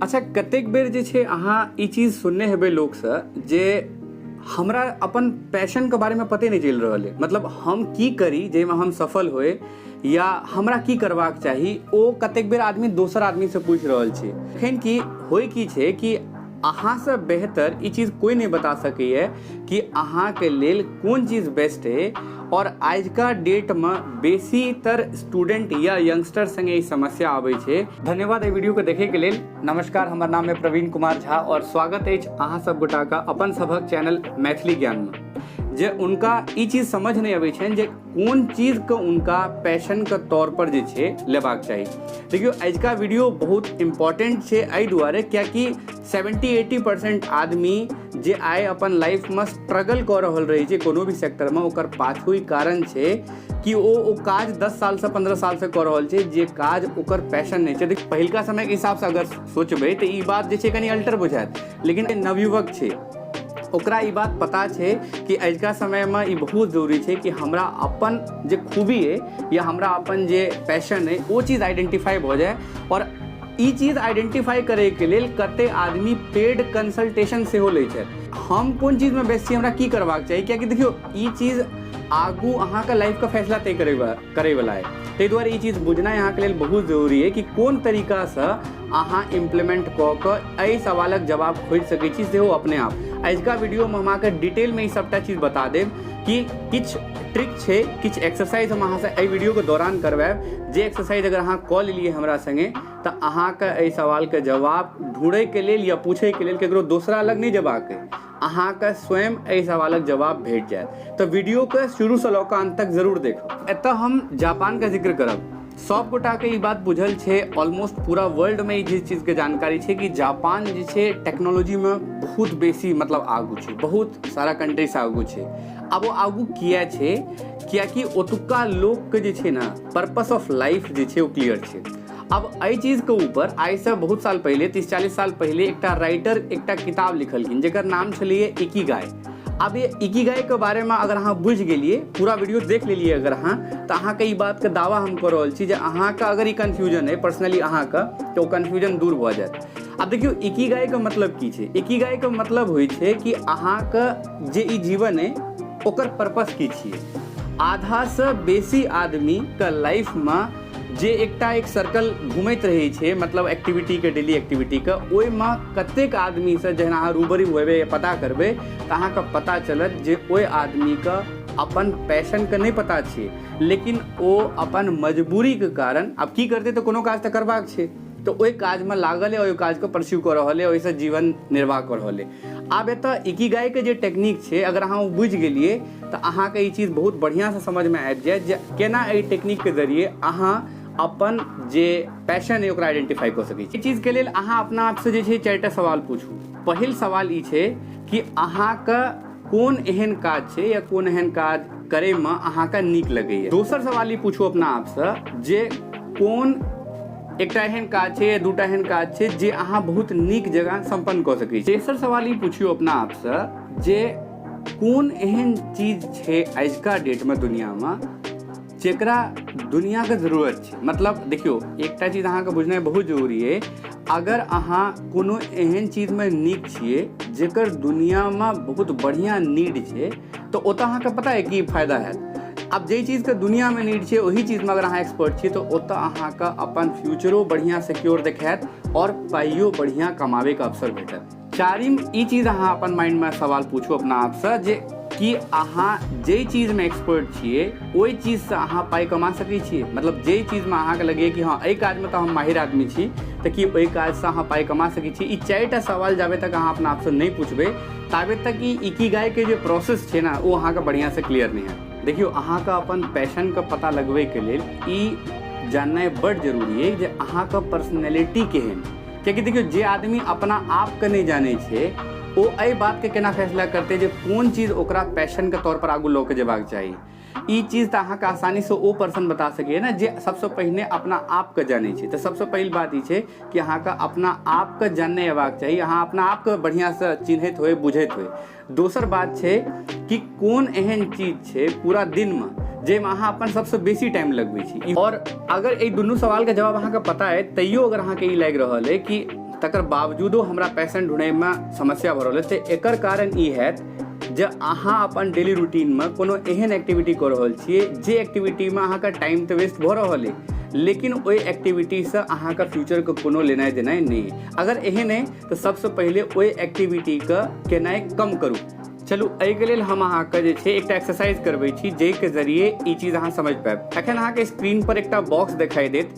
अच्छा, कतेक बेर जे छै अहाँ ई चीज सुनने हेबै लोकसँ जे हमरा अपन पैशन के बारे में पते नहीं चल रहा है, मतलब हम की करी जाहिमे हम सफल होए या हमरा की करबाक चाही ओ कतेक बेर आदमी दोसर आदमी से पूछ रहल छै। एखन की होय की छै कि अहाँ से बेहतर ई चीज कोई नहीं बता सकैए कि अहाँ के लेल कोन चीज बेस्ट है। और आज का डेट में बेसीतर स्टूडेंट या यंगस्टर संगे ई समस्या आबै छै। धन्यवाद वीडियो को देखे के लेल। नमस्कार, हमर नाम है प्रवीण कुमार झा और स्वागत है अहाँ सब गोटा का अपन सभक चैनल मैथिली ज्ञान में। जे उनका ई चीज समझ नहीं आबै छै जे कोन चीज के उनका पैशन के तौर पर जे छै लेबाक चाही। देखियो, आज का वीडियो बहुत इम्पोर्टेंट छै एहि दुआरे कियाकि 70-80% आदमी जे आइ अपन लाइफ में स्ट्रगल कर रहल रही छै कोनो भी सेक्टर में, ओकर पाछू कारण छै कि ओ काज 10 साल से 15 साल से कर रहल छै जे काज ओकर पैशन नहीं छै। देखिए, पहिलका समय के हिसाब से अगर सोचबै तो ई बात जे छै कनी अल्टर बुझायत, लेकिन नवयुवक छै ओकरा ई बात पता छै कि आजका समय में ई बहुत जरूरी छै कि हमरा अपन जे खूबी है या हमरा अपन जे पैशन है वो चीज आइडेंटिफाई हो जाए। और ई चीज आइडेंटिफाई करे के लेल कते आदमी पेड कंसल्टेशन सेहो लै छै। हम कोन चीज में बेस्ट छी, हमरा की करबाक चाही, कियाकि देखियो ई चीज आगू अहाँ के लाइफ का फैसला तय करे वाला है। ताहि दुआरे ई चीज बुझनाइ अहाँ के लेल बहुत जरूरी है कि कोन तरीका से अहाँ इम्प्लीमेंट कऽ कऽ एहि सवालक जवाब खोज सकै छी सेहो अपने आप। आजका वीडियो में हम अहाँके डिटेल में ई सबटा चीज बता देब कि किछ ट्रिक छै, किछ एक्सरसाइज हम अहाँ से एहि वीडियो के दौरान करवाएब। जे एक्सरसाइज अगर अहाँ कऽ लेलिए हमरा संगे तो अहाँके एहि सवाल के जवाब ढूंढे के लेल या पूछे के लेल केकरो दोसरा लग नहीं जेबाक है, अहाँके स्वयं एहि सवालक जवाब भेट जाएत। तो वीडियो के शुरू से लऽ कऽ अंत तक जरूर देखब। एतऽ हम जापान का जिक्र करब। सब गोटा के ई बात बुझल छै, ऑलमोस्ट पूरा वर्ल्ड में ई चीज के जानकारी छै कि जापान जे छै टेक्नोलॉजी में बहुत बेसी मतलब आगू छै, बहुत सारा कंट्री से आगू छै। अब वो आगू किया छै कियाकि ओतुका लोग के जे छै ना पर्पस ऑफ लाइफ जे छै वो क्लियर छै। अब एहि चीज के ऊपर आइ से बहुत साल पहले 30-40 साल पहले एकटा राइटर एकटा किताब लिखलखिन जेकर नाम छलिए इकिगाई। अब ये इकिगाई के बारे में अगर अहाँ बुझ गेलिए, पूरा वीडियो देख लेलिए अगर अहाँ, तो अहाँ के ई बात के दावा हम कर रहल छी जे अहाँ का अगर ई कंफ्यूजन है पर्सनली अहाँ का तो कंफ्यूजन दूर भ जाएत। अब देखियो, इकिगाई के मतलब की छै। इकिगाई के मतलब होय छै कि अहाँ के जे ई जीवन है ओकर पर्पस की छियै। आधा से बेसी आदमी के लाइफ में जे एक सर्कल घूमत रहे छै, मतलब एक्टिविटी के, डेली एक्टिविटी के, ओहि में कतेक आदमी से जहन अहाँ रूबरू होबे या पता करबे तो अहाँ के पता चलत जे ओहि आदमी के अपन पैशन के नहीं पता छै, लेकिन ओ अपन मजबूरी के कारण अब की करते तो कोनो काज तो करबाक छै तो ओहि काज में लागल है, ओहि काज को परस्यू कर रहल है, ओहिसँ जीवन निर्वाह कर रहल है। आब एतऽ इकिगाई के जे टेक्निक छै अगर अहाँ बुझ गेलिए तो अहाँ के ई चीज बहुत बढ़िया से समझ में आबि जायत जे केना एहि टेक्निक के जरिए अहाँ अपन जे पैशन है ओकरा आइडेंटिफाई कर सकै छी। ई चीज के लेल अहाँ अपना आप से जे छै 4टा सवाल पूछू। पहिल सवाल ई छै कि अहाँ के कोन एहन काज छै या कोन एहन काज करे में अहाँ के नीक लगैए। दोसर सवाल ई पूछू अपना आप से जे कोन एकटा एहन काज छै या दूटा एहन काज छै जे अहाँ बहुत नीक जगह संपन्न कर सकै छी। तेसर सवाल ई पूछियो अपना आप से जे कोन एहन चीज छै आजका डेट में दुनिया में जेकरा दुनिया के जरूरत छै। मतलब देखियो, एकटा चीज अहाँ के बुझनाइ बहुत जरूरी है, अगर अहाँ कोनो एहन चीज में नीक छियै जेकर दुनिया में बहुत बढ़िया नीड छै तो ओतऽ अहाँ के पता है कि फायदा हैत। अब जे चीज के दुनिया में नीड छै वही चीज में अगर अहाँ एक्सपर्ट छी तो ओतऽ अहाँ के अपन फ्यूचरो बढ़िया सिक्योर देखायत और पाइयो बढ़िया कमावे के अवसर भेटत। चारिम ई चीज अहाँ अपन माइंड में सवाल पूछू अपना आप से जे कि अहाँ जे चीज में एक्सपर्ट छियै ओहि चीज से अहाँ पाई कमा सकै छियै। मतलब जे चीज में अहाँ के लगे कि हाँ एहि काज में तो हम माहिर आदमी छी तो कि ओहि काज से अहाँ पाई कमा सकै छी। ई 4टा सवाल जाबे तक अहाँ अपना आप से नहीं पूछबे ताबे तक ई इकिगाई के जो प्रोसेस छै ना वो अहाँ के बढ़िया से क्लियर नहीं है। देखियो, अहाँ का अपन पैशन का पता लगबे के लेल ई जाननाइ बड़ जरूरी है जे अहाँ का पर्सनैलिटी केहन। कियाकि देखियो, जे आदमी अपना आप के नहीं जाने छै ओ एहि बात के केना फैसला करते जे कोन चीज ओकरा पैशन के तौर पर आगू लऽ के जेबाक चाही। ई चीज तो अहाँ के आसानी से ओ पर्सन बता सके ना जे सबसे पहले अपना आप के जाने छै। तो सबसे पहली बात ई छै कि अहाँ के अपना आप के जानने हेबाक चाही, अहाँ अपना आप के बढ़िया से चिन्हैत होय बुझैत होय। दोसर बात छै कि कोन एहन चीज छै पूरा दिन में जे में अहाँ अपन सबसे बेसी टाइम लगबै छी। और अगर ई दुनू सवाल के जवाब अहाँ के पता है तैयो अगर अहाँ के ई लागि रहल है कि तकर बावजूदो हमरा पैशन ढूंढे में समस्या भऽ रहल है। तो एकर कारण ई है जे अहाँ अपन डेली रूटीन में कोनो एहन एक्टिविटी कर रहल छियै जे एक्टिविटी में अहाँ का टाइम तो वेस्ट भऽ रहल है, लेकिन ओहि एक्टिविटी से अहाँ का फ्यूचर के कोनो लेनाइ देनाइ नहीं है। अगर एहन है तो सबसे पहले ओहि एक्टिविटी के केनाइ कम करू। चलू एहिके लेल हम अहाँके जे छै एकटा एक्सरसाइज करबै छी जाहिके जरिए ई चीज अहाँ समझ पाएब। एखन अहाँके स्क्रीन पर एकटा बॉक्स दिखाई देत,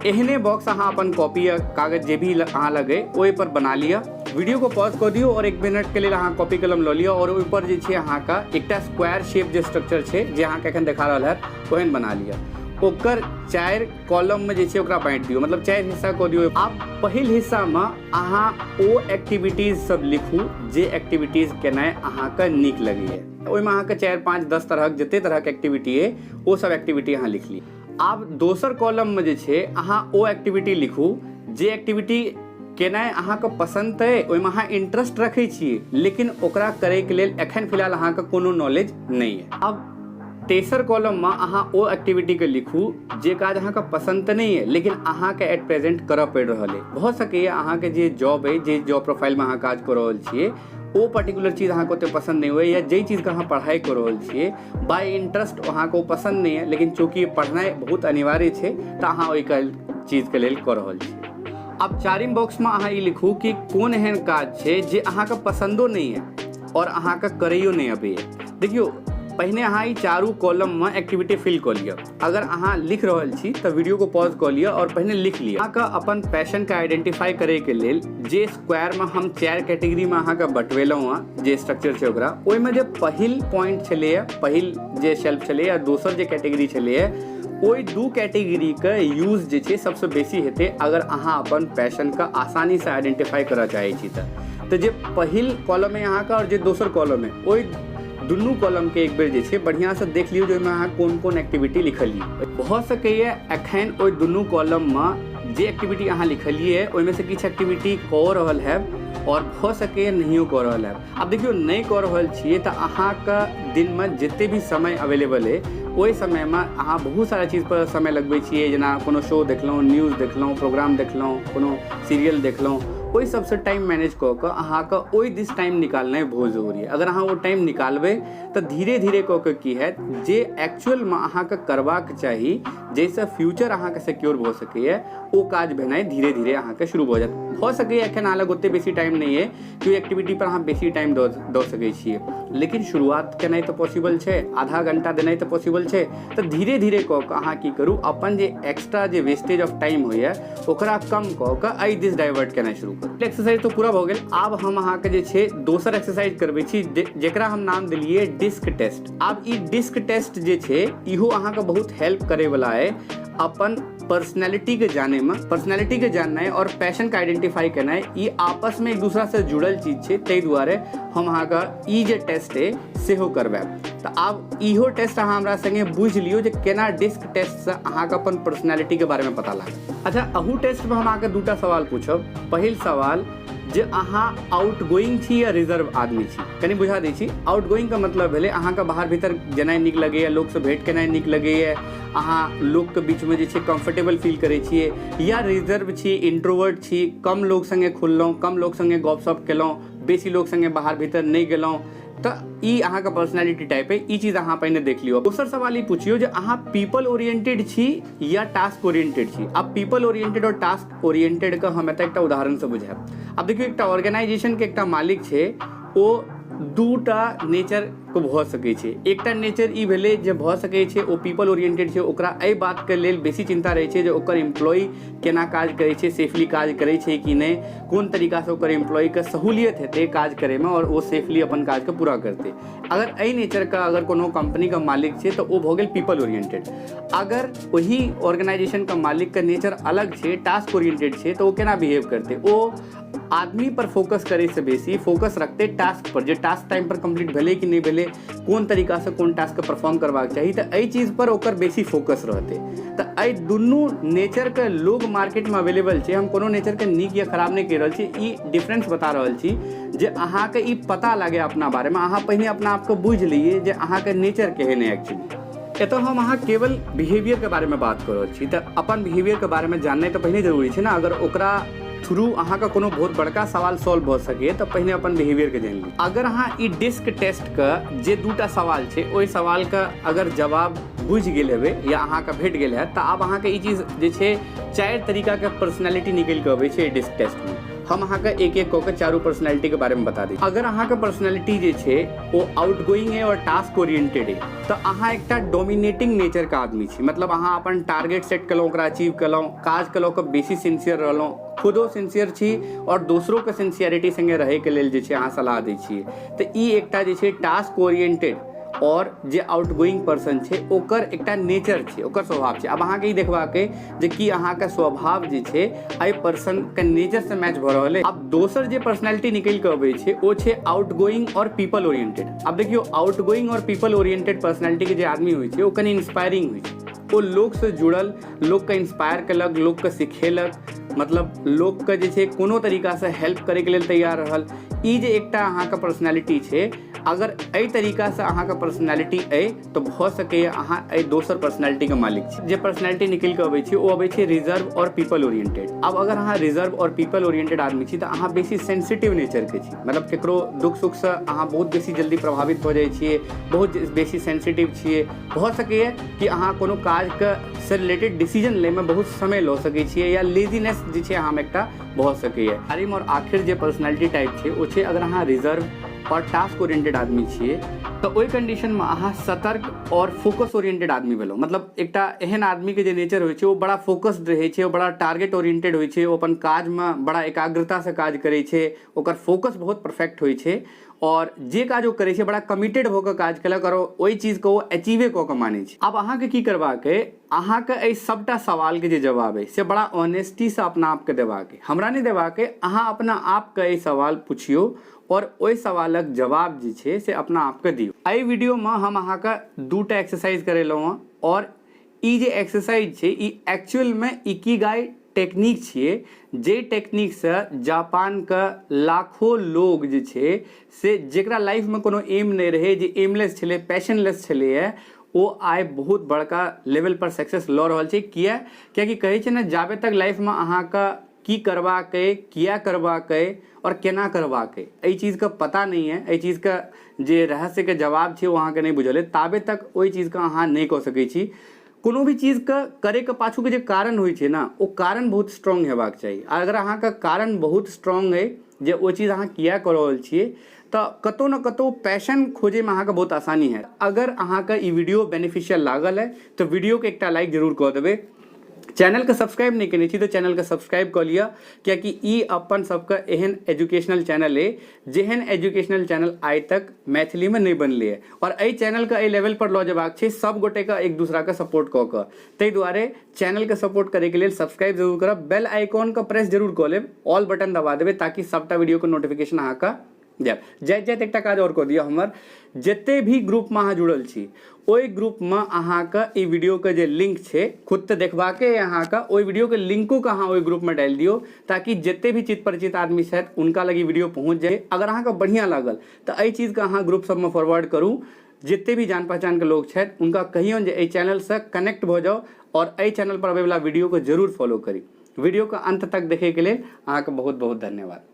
एहने बॉक्स अहाँ अपन कॉपी या कागज जे भी अहाँ लगे ओहि पर बना लिया। वीडियो को पॉज कर दियो और 1 मिनट के लिए अहाँ कॉपी कलम लऽ लिया और ओहि पर जे छै अहाँ का एकटा स्क्वायर शेप जे स्ट्रक्चर छै जे अहाँके एखन देखा रहल है ओहन बना लिया। ओकर 4 कॉलम में जे छै ओकरा बांटि दियो, मतलब 4 हिस्सा कऽ दियो। आब पहिल हिस्सा में अहाँ ओ एक्टिविटीज सब लिखू जे एक्टिविटीज केनाइ अहाँके नीक लगैए। ओहिमे अहाँके 4, 5, 10 तरहक जते तरहक एक्टिविटी है ओ सब एक्टिविटी अहाँ लिख ली। आब दोसर कॉलम में जे छै अहाँ ओ एक्टिविटी लिखू जे एक्टिविटी केनाइ अहाँके पसंद है, ओहिमे अहाँ इंटरेस्ट रखै छियै, लेकिन ओकरा करैके लेल एखन फिलहाल अहाँके कोनो नॉलेज नहीं है। अब तेसर कॉलम में अहाँ ओ एक्टिविटी के लिखू जे काज अहाँके पसंद नहीं है, लेकिन अहाँके एट प्रेजेंट करऽ पड़ि रहल है। भऽ सकैए अहाँके जे जॉब है, जे जॉब प्रोफाइल में अहाँ काज कऽ रहल छियै ओ पर्टिकुलर चीज अहाँके ओते पसंद नहीं हुए, या जे चीज के अहाँ पढ़ाई कर रहल छियै बाय इंटरेस्ट अहाँके ओ पसंद नहीं है, लेकिन चूंकि पढ़नाइ बहुत अनिवार्य छै तऽ अहाँ ओहि चीज के लेल कऽ रहल छी। अब 4म बॉक्स में अहाँ ई लिखू कि कोन एहन काज छै जे अहाँके पसंदो नहीं है और अहाँके करैयो नहीं अबैए। देखियो पहिने अहाँ ई 4 कॉलम में एक्टिविटी फिल कऽ लिअ। अगर अहाँ लिख रहल छी तऽ वीडियो को पॉज कऽ लिअ और पहिने लिख लिअ। अहाँके अपन पैशन के आइडेंटिफाई करे के लेल जे स्क्वायर में हम 4 कैटेगरी में अहाँके बटवेलहुँ हँ जे स्ट्रक्चर छै ओकरा, ओहिमे जे पहिल पॉइंट छलैए, पहिल जे शेल्फ छलैए या दोसर जे कैटेगरी छलैए, ओहि 2 कैटेगरी के यूज जे छै सबसे बेसी हेतै अगर अहाँ अपन पैशन के आसानी से आइडेंटिफाई करऽ चाहै छी तऽ जे पहिल कॉलम है अहाँके और जे दोसर कॉलम है ओहि दुनू कॉलम के एक बेर जे छै बढ़िया से देख लियौ जे ओहिमे अहाँ कोन कोन एक्टिविटी लिखलियै। भऽ सकैए एखन ओहि दुनू कॉलम में जे एक्टिविटी अहाँ लिखलियै ओहिमे से किछु एक्टिविटी कऽ रहल हैब और भऽ सकैए नहियो कऽ रहल हैब। आब देखियौ नहीं कऽ रहल छियै तऽ अहाँके दिन में जते भी समय अवेलेबल है ओहि समय में अहाँ बहुत सारा चीज पर समय लगबै छियै, जेना कोनो शो देखलहुँ, न्यूज देखलहुँ, प्रोग्राम देखलहुँ, कोनो सीरियल देखलहुँ, ओहि सबसे टाइम मैनेज कऽ कऽ अहाँके ओहि दिस टाइम निकालनाइ बहुत जरूरी है। अगर अहाँ वो टाइम निकालबै तऽ धीरे धीरे कऽ कऽ की हैत जे एक्चुअल में अहाँके करबाक चाही जाहिसँ फ्यूचर अहाँके सिक्योर भऽ सकैए ओ काज भेनाइ धीरे धीरे अहाँके शुरू भऽ जायत। भऽ सकैए एखन अहाँ लग ओते बेसी टाइम नहीं है कि एक्टिविटी पर अहाँ बेसी टाइम दऽ सकै छियै, लेकिन शुरुआत केनाइ तऽ पॉसिबल छै, आधा घंटा देनाइ तऽ पॉसिबल छै। तऽ धीरे धीरे कऽ कऽ अहाँ की करू अपन जे एक्स्ट्रा जे वेस्टेज ऑफ टाइम होइए ओकरा कम कऽ कऽ एहि दिस डाइवर्ट केनाइ शुरू करू। एक्सरसाइज तो पूरा भऽ गेल। आब हम अहाँके जे छै दोसर एक्सरसाइज करबै छी जेकरा हम नाम देलियै डिस्क टेस्ट। आब ई डिस्क टेस्ट जे छै इहो अहाँके बहुत हेल्प करे वाला है अपन पर्सनैलिटी के जाने में। पर्सनैलिटी के जाननाइ और पैशन के आइडेंटिफाई करनाइ ई आपस में एक दूसरा से जुड़ल चीज छै, ताहि दुआरे हम अहाँके ई जे टेस्ट है सेहो करबाएब। तऽ आब इहो टेस्ट अहाँ हमरा संगे बुझि लियौ जे केना डिस्क टेस्ट से अहाँके अपन पर्सनैलिटी के बारे में पता लागत। अच्छा, अहू टेस्ट में हम अहाँके 2टा सवाल पूछब। पहिल सवाल जे अहाँ आउटगोइंग छी या रिजर्व आदमी छी, कनि बुझा दै छी। आउटगोइंग का मतलब भेलै अहाँके बाहर भीतर जेनाइ नीक लगैए, लोकसँ भेंट केनाइ नीक लगैए, अहाँ लोकके बीचमे जे छै कंफर्टेबल फील करै छियै, या रिजर्व छी, इंट्रोवर्ट छी, कम लोक संगे खुललहुँ, कम लोक संगे गपशप केलहुँ, बेसी लोक संगे बाहर भीतर नहीं गेलहुँ, तऽ ई अहाँके पर्सनैलिटी टाइप है। ई चीज अहाँ पहिने देख लियौ। दोसर सवाल ई पूछियो जे अहाँ पीपल ओरिएंटेड छी या टास्क ओरिएंटेड छी। अब पीपल ओरिएंटेड और टास्क ओरिएंटेड का हम एतऽ एकटा उदाहरण से बुझाएब। अब देखियो एकटा ऑर्गेनाइजेशन के एकटा मालिक छै, ओ 2टा नेचर को भऽ सकै छै। एकटा नेचर ई भेलै जे भऽ सकै छै ओ पीपल ओरिएंटेड छै, ओकरा एहि बात के लेल बेसी चिंता रहै छै जे ओकर एम्प्लॉय केना काज करै छै, सेफली काज करै छै कि नहीं, कोन तरीका से ओकर एम्प्लॉय के सहूलियत हेतै काज करे में और वो सेफली अपन काज के पूरा करतै। अगर एहि नेचर का अगर कोनो कंपनी का मालिक छै तऽ ओ भऽ गेल पीपल ओरिएंटेड। अगर वही ऑर्गेनाइजेशन का मालिक का नेचर अलग छै, टास्क ओरिएंटेड छै, तो वो केना बिहेव करतै, ओ आदमी पर फोकस करे से बेसी फोकस रखते टास्क पर, जे टास्क टाइम पर कंप्लीट भेले कि नहीं भेले, कोन तरीका से कोन टास्क के परफॉर्म करबाक चाहिए, तो एहि चीज पर ओकर बेसी फोकस रहते। तो एहि दुनू नेचर के लोग मार्केट में अवेलेबल छै। हम कोनो नेचर के नीक या खराब नहीं कह रहल छी, ई डिफरेंस बता रहल छी जे अहाँके ई पता लागे अपना बारे में। अहाँ पहिने अपना आप को बुझ लिये जे अहाँके नेचर केहन है एक्चुअली। एतऽ हम अहाँ केवल बिहेवियर के बारे में बात कर रहल छी, तऽ अपन बिहेवियर के बारे में जाननाइ तऽ पहिने जरूरी छै ना। अगर ओकरा थ्रू अहाँ का कोनो बहुत बड़का सवाल सॉल्व भ सके तो पहले अपन बिहेवियर के जान ली। अगर अहाँ ई डिस्क टेस्ट का जे दूटा सवाल छे ओहि सवाल का अगर जवाब बुझ गेल हेबे या अहाँ का भेट गेल है तो आब अहाँ के ई चीज जे छे 4 तरीका के पर्सनालिटी निकल के अबै छे डिस्क टेस्ट में। हम अहाँ का एक एक कऽ चारों पर्सनालिटी के बारे में बता दी। अगर अहाँ का पर्सनालिटी जे छे वो आउटगोइंग है और टास्क ओरिएंटेड है तो अहाँ एकटा डोमिनेटिंग नेचर का आदमी छी। मतलब अहाँ अपन टारगेट सेट कलौ, ओकरा अचीव कलौ, काज कलौ के बेसी सिंसियर रहलौ, खुदो सिंसियर छी और दोसरों के सिंसियरिटी संगे रहे के लेल जे छे अहाँ सलाह दै छियै। तो ई एकटा जे छे टास्क ओरिएंटेड और जे आउटगोइंग पर्सन छे ओकर एकटा नेचर छे, ओकर स्वभाव छे। अब अहाँ के ई देखबा के जे कि अहाँ का स्वभाव जे छे आई पर्सन के नेचर से मैच भ रहल है। अब दोसर जे पर्सनालिटी निकल के अबै छे ओ छे आउटगोइंग और पीपल ओरिएंटेड। अब देखियो आउटगोइंग और पीपल ओरिएंटेड पर्सनालिटी के जे आदमी होइ छे ओ कनी इंस्पायरिंग होइ छे। वो लोग से जुड़ल, लोग के इंस्पायर कलक, लोग के सिखेलक, मतलब लोग के जे छे कोनो तरीका से हेल्प करे के लेल तैयार रहल। ई जे एकटा अहाँ का पर्सनालिटी छे, अगर एहि तरीका से अहाँ का पर्सनालिटी अइ तो भ सके अहाँ एहि दोसर पर्सनालिटी के मालिक छी। जे पर्सनालिटी निकल के अबै छै ओ अबै छै रिजर्व और पीपल ओरिएंटेड। अब अगर अहाँ रिजर्व और पीपल ओरिएंटेड आदमी छी तो अहाँ बेसी सेंसिटिव नेचर के छी। मतलब केकरो दुख सुख से अहाँ बहुत बेसी जल्दी प्रभावित हो जाइ छियै, बहुत बेसी सेंसिटिव छियै। भ सकैए कि अहाँ कोनो काज के से रिलेटेड डिसीजन ले में बहुत समय ल सकै छियै या लेजीनेस जे छै अहाँ में एकटा भ सकैए। आरिम और आखिर जे पर्सनालिटी टाइप छै ओ छै अगर अहाँ रिजर्व और टास्क ओरिएंटेड आदमी छिए तो ओई कंडीशन में अहाँ सतर्क और फोकस ओरिएंटेड आदमी भेलो। मतलब एकटा एहन आदमी के जे नेचर होइ छै वो बड़ा फोकस्ड रहै छै, वो बड़ा टारगेट ओरिएंटेड होइ छै, वो अपन काज में बड़ा एकाग्रता से काज करै छै, ओकर फोकस बहुत परफेक्ट होइ छै और जे काज वो करे छे बड़ा कमिटेड होकर काज केलक और ओई चीज को वो अचीवे क के माने छे। अब अहाँ के की करबाक है, अहाँ के एहि सबटा सवाल के जे जवाब है से बड़ा ऑनेस्टी से अपना आप के देबाक है। हमरा नहीं देबाक है, अहाँ अपना आप के सवाल पूछियो और ओई सवालक जवाब जे छे से अपना आप के दियो। एहि वीडियो में हम अहाँ का दूटा एक्सरसाइज करेलौ और ई जे एक्सरसाइज छे ई एक्चुअल में इकिगाई टेक्निक छिए। जे टेक्निक से जापान का लाखों लोग जे छे से जेकरा लाइफ में कोनो एम नहीं रहे, जे एमलेस छले, पैशनलेस छले है, वो आइ बहुत बड़का लेवल पर सक्सेस ल रहल छे। कियाकि कहे छे ना जाबे तक लाइफ में अहाँ का की करबाके, किया करबाके और केना करबाके एहि चीज का पता नहीं है, एहि चीज का जे रहस्य के जवाब छे वो अहाँ के नहीं बुझल है, ताबे तक ओहि चीज का अहाँ नहीं कह सकै छी। कोनो भी चीज का करे के पाछू के जे कारण होइ छे ना वो कारण बहुत स्ट्रांग हेबाक चाहिए। अगर अहाँ का कारण बहुत स्ट्रांग है जे वो चीज अहाँ किया कर रहल छिए तो कतौ न कतौ पैशन खोजे में अहाँ का बहुत आसानी है। अगर अहाँ का ई वीडियो बेनिफिशियल लागल है तो वीडियो के एकटा लाइक जरूर कऽ देबै। चैनल के सब्सक्राइब नहीं केने छी तो चैनल के सब्सक्राइब कर लिया, क्योंकि ई अपन सबका एहन एजुकेशनल चैनल है जेहन एजुकेशनल चैनल आइ तक मैथिली में नहीं बनले है और एहि चैनल का एहि लेवल पर लऽ जेबाक छै सब गोटे का एक दूसरा का सपोर्ट कऽ कऽ। ताहि दुआरे चैनल के सपोर्ट करे के लेल सब्सक्राइब जरूर करब, बेल आइकॉन का प्रेस जरूर कऽ लेब, ऑल बटन दबा देबै ताकि सबटा वीडियो के नोटिफिकेशन अहाँ का जायब। जाइत एकटा काज और कऽ दिअ, हमर जते भी ग्रुप में अहाँ जुड़ल छी ओई ग्रुप में अहाँ का ई वीडियो के जे लिंक छे खुद तो देखबाके अहाँ का ओई वीडियो के लिंको का अहाँ ओई ग्रुप में डाल दियो ताकि जते भी चित परिचित आदमी छथि उनका लगी वीडियो पहुंच जाए। अगर अहाँ का बढ़िया लागल तो एहि चीज का अहाँ ग्रुप सब में फॉरवर्ड करू, जितने भी जान पहचान के लोग छथि उनका कहियो जे एहि चैनल से कनेक्ट भ जाओ और एहि चैनल पर आबे वाला वीडियो को जरूर फॉलो करी। वीडियो का अंत तक देखे के लिए अहाँ का बहुत बहुत धन्यवाद।